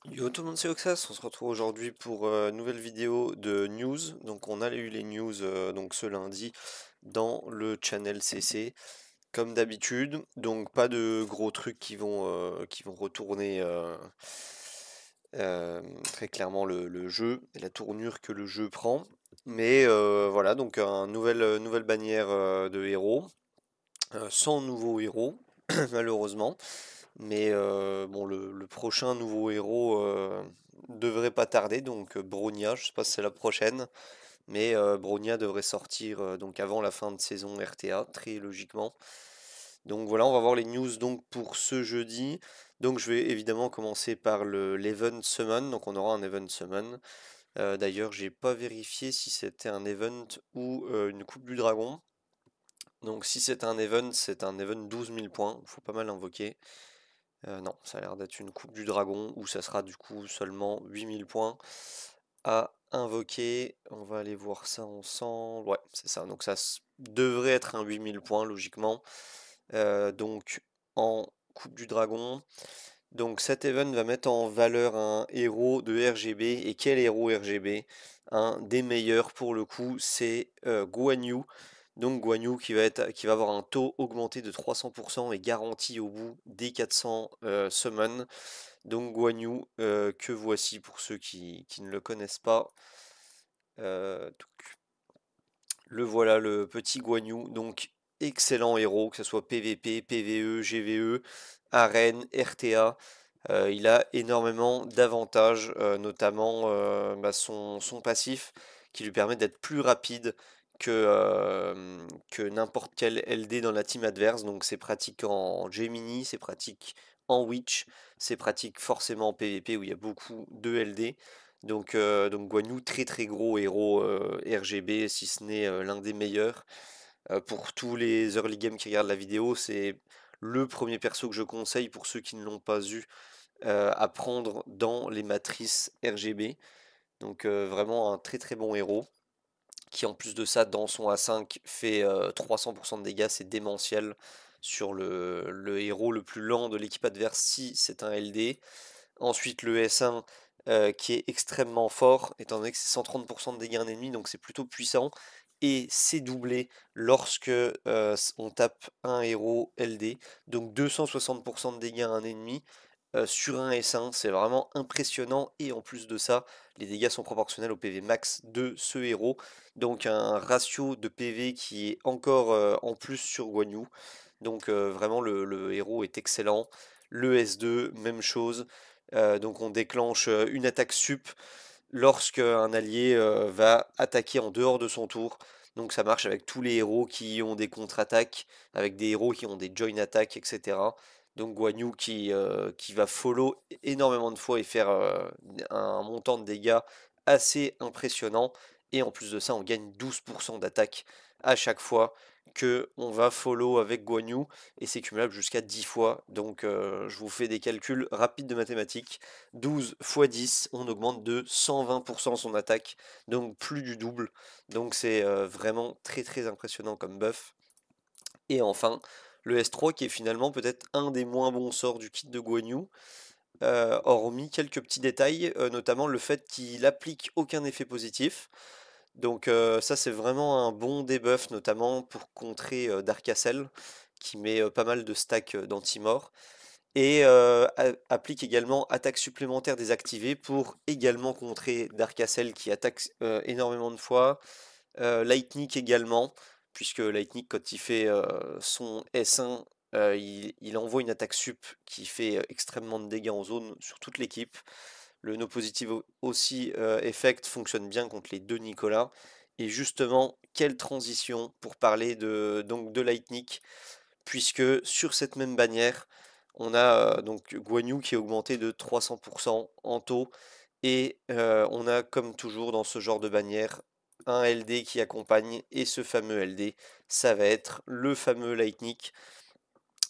Yo tout le monde, c'est Oxas, on se retrouve aujourd'hui pour une nouvelle vidéo de news. Donc on a eu les news donc ce lundi dans le channel CC comme d'habitude. Donc pas de gros trucs qui vont retourner très clairement le jeu et la tournure que le jeu prend. Mais voilà, donc nouvelle bannière de héros, 100 nouveaux héros malheureusement. Mais bon, le prochain nouveau héros devrait pas tarder, donc Bronya, je sais pas si c'est la prochaine, mais Bronya devrait sortir donc avant la fin de saison RTA, très logiquement. Donc voilà, on va voir les news donc pour ce jeudi. Donc je vais évidemment commencer par l'Event Summon, donc on aura un Event Summon. D'ailleurs, j'ai pas vérifié si c'était un event ou une Coupe du Dragon. Donc si c'est un event 12 000 points, faut pas mal invoquer. Non, ça a l'air d'être une coupe du dragon où ça sera du coup seulement 8000 points à invoquer. On va aller voir ça ensemble. Ouais, c'est ça. Donc devrait être un 8000 points logiquement. Donc en coupe du dragon. Donc cet event va mettre en valeur un héros de RGB. Et quel héros RGB? Un des meilleurs pour le coup, c'est Guan Yu. Donc Guan Yu qui va avoir un taux augmenté de 300% et garanti au bout des 400 summons. Donc Guan Yu que voici pour ceux qui ne le connaissent pas. Le voilà, le petit Guan Yu. Donc excellent héros, que ce soit PVP, PVE, GVE, arène, RTA. Il a énormément d'avantages, notamment son passif qui lui permet d'être plus rapide que n'importe quel LD dans la team adverse. Donc c'est pratique en Gemini, c'est pratique en Witch, c'est pratique forcément en PvP où il y a beaucoup de LD. Donc Guan Yu, très très gros héros RGB, si ce n'est l'un des meilleurs. Pour tous les early game qui regardent la vidéo, c'est le premier perso que je conseille pour ceux qui ne l'ont pas eu à prendre dans les matrices RGB. Donc vraiment un très très bon héros qui en plus de ça dans son A5 fait 300% de dégâts, c'est démentiel sur le héros le plus lent de l'équipe adverse si c'est un LD. Ensuite le S1 qui est extrêmement fort étant donné que c'est 130% de dégâts à un ennemi donc c'est plutôt puissant et c'est doublé lorsque on tape un héros LD donc 260% de dégâts à un ennemi sur un S1, c'est vraiment impressionnant et en plus de ça, les dégâts sont proportionnels au PV max de ce héros, donc un ratio de PV qui est encore en plus sur Guan Yu, donc vraiment le héros est excellent. Le S2, même chose, donc on déclenche une attaque sup lorsque un allié va attaquer en dehors de son tour. Donc ça marche avec tous les héros qui ont des contre-attaques, avec des héros qui ont des join attaques, etc. Donc Guan Yu qui va follow énormément de fois et faire un montant de dégâts assez impressionnant. Et en plus de ça, on gagne 12% d'attaque à chaque fois que on va follow avec Guan Yu et c'est cumulable jusqu'à 10 fois. Donc je vous fais des calculs rapides de mathématiques. 12 fois 10, on augmente de 120% son attaque, donc plus du double. Donc c'est vraiment très très impressionnant comme buff. Et enfin, le S3 qui est finalement peut-être un des moins bons sorts du kit de Guan Yu, hormis quelques petits détails, notamment le fait qu'il applique aucun effet positif. Donc ça c'est vraiment un bon debuff, notamment pour contrer Dark Castle, qui met pas mal de stacks d'anti-mort. Et applique également attaque supplémentaire désactivée pour également contrer Dark Castle qui attaque énormément de fois. Lightning également, puisque Lightning quand il fait son S1, il envoie une attaque sup qui fait extrêmement de dégâts en zone sur toute l'équipe. Le No Positive aussi Effect fonctionne bien contre les deux Nicolas. Et justement, quelle transition pour parler de Lightning, puisque sur cette même bannière, on a donc Guan Yu qui est augmenté de 300% en taux, et on a comme toujours dans ce genre de bannière un LD qui accompagne, et ce fameux LD, ça va être le fameux Lightning,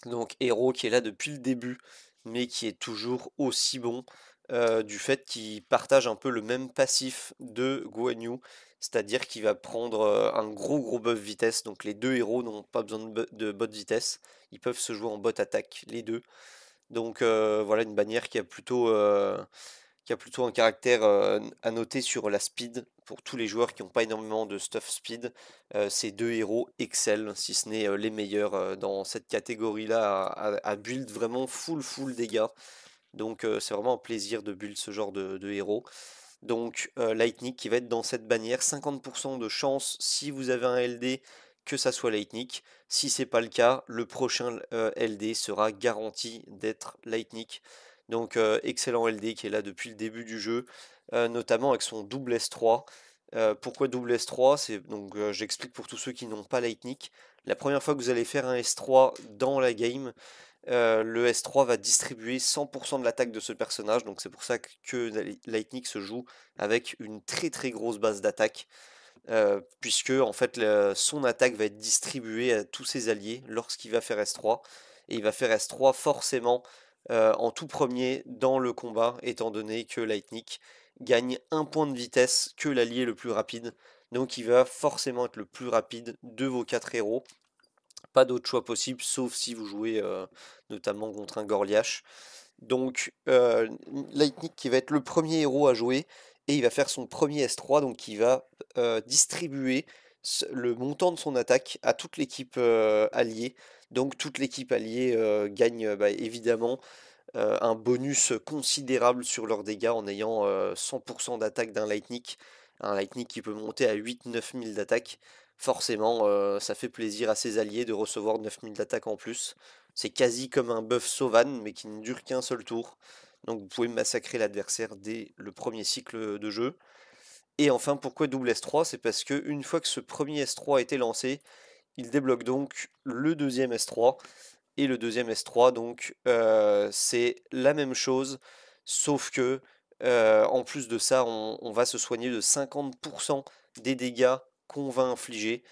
donc héros qui est là depuis le début, mais qui est toujours aussi bon, du fait qu'il partage un peu le même passif de Guan Yu, c'est-à-dire qu'il va prendre un gros buff vitesse, donc les deux héros n'ont pas besoin de bot vitesse, ils peuvent se jouer en bot attaque les deux, Donc voilà une bannière qui a plutôt un caractère à noter sur la speed. Pour tous les joueurs qui n'ont pas énormément de stuff speed, ces deux héros excellent, si ce n'est les meilleurs dans cette catégorie-là, à build vraiment full dégâts. Donc c'est vraiment un plaisir de build ce genre de héros. Donc Lightning qui va être dans cette bannière, 50% de chance si vous avez un LD que ça soit Lightning. Si c'est pas le cas, le prochain LD sera garanti d'être Lightning. Donc excellent LD qui est là depuis le début du jeu, notamment avec son double S3. Pourquoi double S3? C'est donc j'explique pour tous ceux qui n'ont pas Lightning. La première fois que vous allez faire un S3 dans la game, le S3 va distribuer 100% de l'attaque de ce personnage, donc c'est pour ça que Lightning se joue avec une très grosse base d'attaque, puisque en fait son attaque va être distribuée à tous ses alliés lorsqu'il va faire S3, et il va faire S3 forcément en tout premier dans le combat, étant donné que Lightning gagne un point de vitesse que l'allié le plus rapide, donc il va forcément être le plus rapide de vos 4 héros. Pas d'autre choix possible, sauf si vous jouez notamment contre un Gorliash. Donc Lightning qui va être le premier héros à jouer, et il va faire son premier S3, donc il va distribuer le montant de son attaque à toute l'équipe alliée. Donc toute l'équipe alliée gagne évidemment un bonus considérable sur leurs dégâts en ayant 100% d'attaque d'un Lightning. Un Lightning qui peut monter à 8-9 000 d'attaque. Forcément, ça fait plaisir à ses alliés de recevoir 9 000 d'attaque en plus. C'est quasi comme un buff Sauvan, mais qui ne dure qu'un seul tour. Donc vous pouvez massacrer l'adversaire dès le premier cycle de jeu. Et enfin, pourquoi double S3? C'est parce que une fois que ce premier S3 a été lancé, il débloque donc le deuxième S3, et le deuxième S3, donc c'est la même chose, sauf que en plus de ça, on va se soigner de 50% des dégâts qu'on va infliger,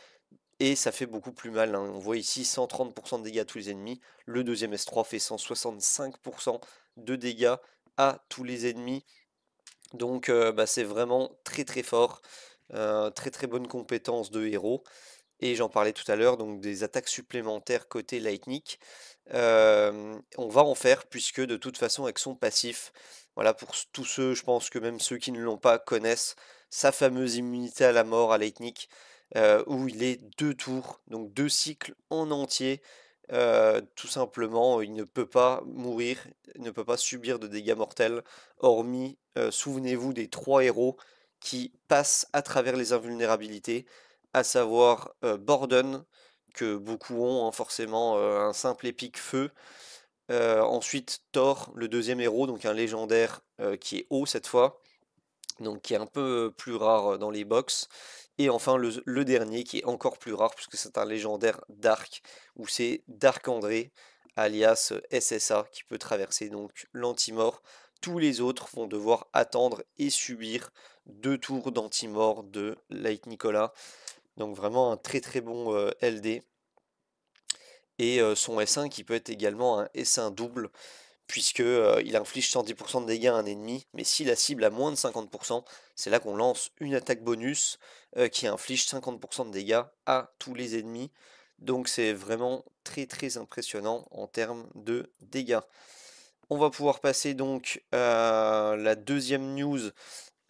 et ça fait beaucoup plus mal, hein. On voit ici 130% de dégâts à tous les ennemis, le deuxième S3 fait 165% de dégâts à tous les ennemis, donc c'est vraiment très fort, très bonne compétence de héros. Et j'en parlais tout à l'heure, donc des attaques supplémentaires côté Lightning. On va en faire puisque de toute façon avec son passif, voilà pour tous ceux, je pense que même ceux qui ne l'ont pas connaissent sa fameuse immunité à la mort à Lightning, où il est 2 tours, donc 2 cycles en entier. Tout simplement, il ne peut pas mourir, il ne peut pas subir de dégâts mortels, hormis, souvenez-vous des 3 héros qui passent à travers les invulnérabilités, à savoir Borden, que beaucoup ont, hein, forcément, un simple épique feu. Ensuite Thor, le deuxième héros, donc un légendaire qui est haut cette fois, donc qui est un peu plus rare dans les box. Et enfin le dernier qui est encore plus rare puisque c'est un légendaire Dark, où c'est Dark André, alias SSA, qui peut traverser donc l'anti-mort. Tous les autres vont devoir attendre et subir 2 tours d'anti-mort de Light Nicolas. Donc vraiment un très bon LD. Et son S1 qui peut être également un S1 double, puisque il inflige 110% de dégâts à un ennemi, mais si la cible a moins de 50%, c'est là qu'on lance une attaque bonus qui inflige 50% de dégâts à tous les ennemis. Donc c'est vraiment très impressionnant en termes de dégâts. On va pouvoir passer donc à la deuxième news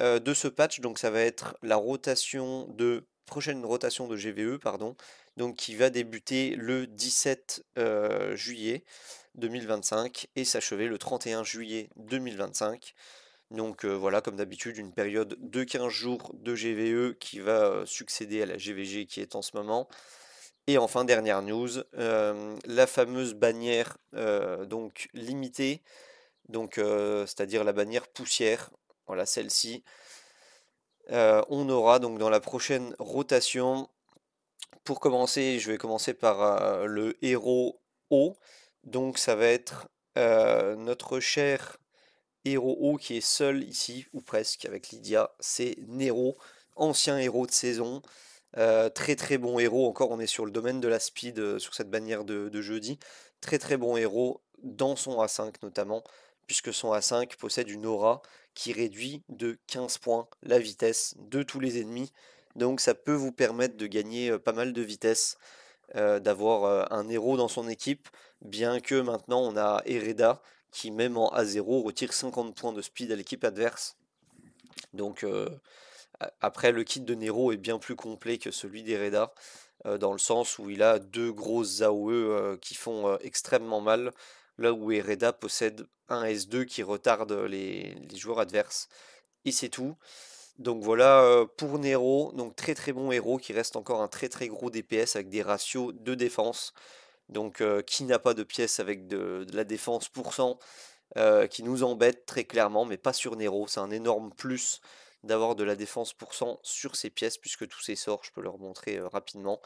de ce patch, donc ça va être la prochaine rotation de GVE, pardon, donc qui va débuter le 17 juillet 2025 et s'achever le 31 juillet 2025. Donc voilà, comme d'habitude, une période de 15 jours de GVE qui va succéder à la GVG qui est en ce moment. Et enfin, dernière news, la fameuse bannière donc limitée, donc c'est-à-dire la bannière poussière, voilà celle-ci. On aura donc dans la prochaine rotation, pour commencer, je vais commencer par le héros haut. Donc ça va être notre cher héros haut qui est seul ici, ou presque, avec Lydia. C'est Nero, ancien héros de saison. Très bon héros, encore on est sur le domaine de la speed sur cette bannière de jeudi. Très bon héros dans son A5 notamment, puisque son A5 possède une aura qui réduit de 15 points la vitesse de tous les ennemis. Donc ça peut vous permettre de gagner pas mal de vitesse, d'avoir un héros dans son équipe, bien que maintenant on a Hereda qui même en A0 retire 50 points de speed à l'équipe adverse. Donc après, le kit de Nero est bien plus complet que celui d'Hereda, dans le sens où il a deux grosses AOE qui font extrêmement mal, là où Hereda possède un S2 qui retarde les joueurs adverses. Et c'est tout. Donc voilà pour Nero, donc très très bon héros qui reste encore un très très gros DPS avec des ratios de défense. Donc qui n'a pas de pièce avec de la défense pour cent, qui nous embête très clairement, mais pas sur Nero. C'est un énorme plus d'avoir de la défense pour cent sur ces pièces, puisque tous ces sorts, je peux leur montrer rapidement.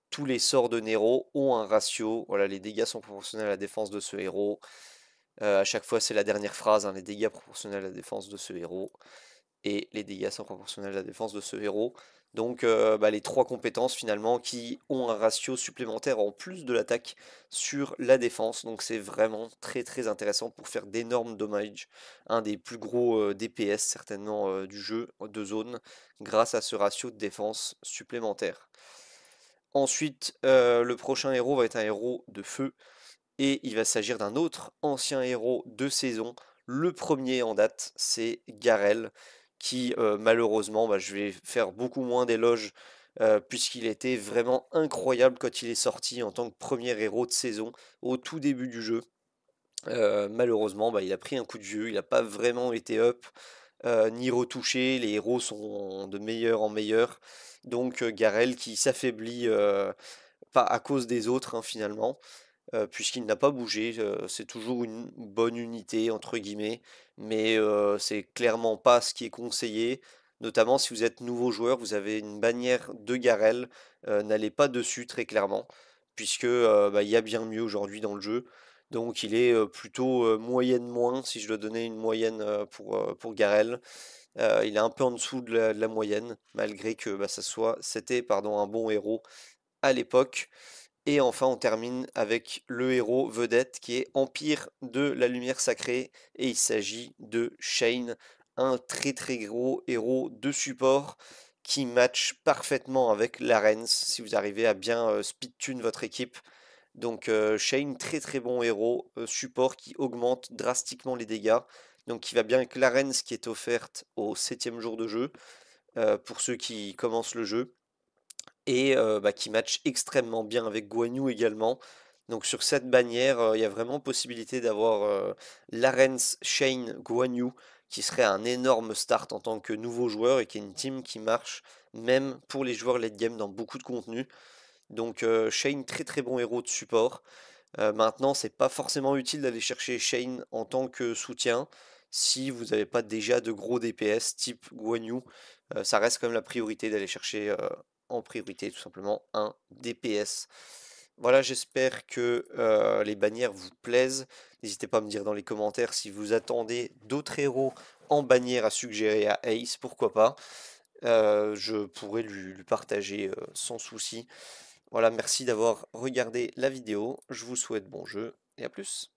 Tous les sorts de Nero ont un ratio. Voilà, les dégâts sont proportionnels à la défense de ce héros. À chaque fois, c'est la dernière phrase, hein, les dégâts proportionnels à la défense de ce héros. Et les dégâts sont proportionnels à la défense de ce héros. Donc les trois compétences finalement qui ont un ratio supplémentaire en plus de l'attaque sur la défense. Donc c'est vraiment très très intéressant pour faire d'énormes dommages. Un des plus gros DPS certainement du jeu de zone grâce à ce ratio de défense supplémentaire. Ensuite, le prochain héros va être un héros de feu et il va s'agir d'un autre ancien héros de saison. Le premier en date, c'est Garel, qui malheureusement, je vais faire beaucoup moins d'éloges, puisqu'il était vraiment incroyable quand il est sorti en tant que premier héros de saison au tout début du jeu. Malheureusement, il a pris un coup de vieux, il n'a pas vraiment été up, ni retouché, les héros sont de meilleur en meilleur. Donc Garel qui s'affaiblit pas à cause des autres, hein, finalement, puisqu'il n'a pas bougé. C'est toujours une bonne unité, entre guillemets, mais c'est clairement pas ce qui est conseillé. Notamment si vous êtes nouveau joueur, vous avez une bannière de Garel, n'allez pas dessus très clairement, puisque il y a bien mieux aujourd'hui dans le jeu. Donc il est plutôt moyenne moins, si je dois donner une moyenne pour Garel. Il est un peu en dessous de la moyenne, malgré que c'était un bon héros à l'époque. Et enfin, on termine avec le héros vedette qui est Empire de la Lumière Sacrée. Et il s'agit de Shane, un très très gros héros de support qui match parfaitement avec Larens si vous arrivez à bien speedtune votre équipe. Donc Shane, très très bon héros, support qui augmente drastiquement les dégâts. Donc qui va bien avec Larens qui est offerte au 7e jour de jeu, pour ceux qui commencent le jeu et qui match extrêmement bien avec Guan Yu également. Donc sur cette bannière, il y a vraiment possibilité d'avoir Larens, Shane, Guan Yu, qui serait un énorme start en tant que nouveau joueur et qui est une team qui marche même pour les joueurs late game dans beaucoup de contenu. Donc Shane, très très bon héros de support. Maintenant, c'est pas forcément utile d'aller chercher Shane en tant que soutien si vous n'avez pas déjà de gros DPS type Guan Yu. Ça reste quand même la priorité d'aller chercher en priorité tout simplement un DPS. Voilà, j'espère que les bannières vous plaisent. N'hésitez pas à me dire dans les commentaires si vous attendez d'autres héros en bannière à suggérer à Ace, pourquoi pas. Je pourrais lui partager sans souci. Voilà, merci d'avoir regardé la vidéo. Je vous souhaite bon jeu et à plus.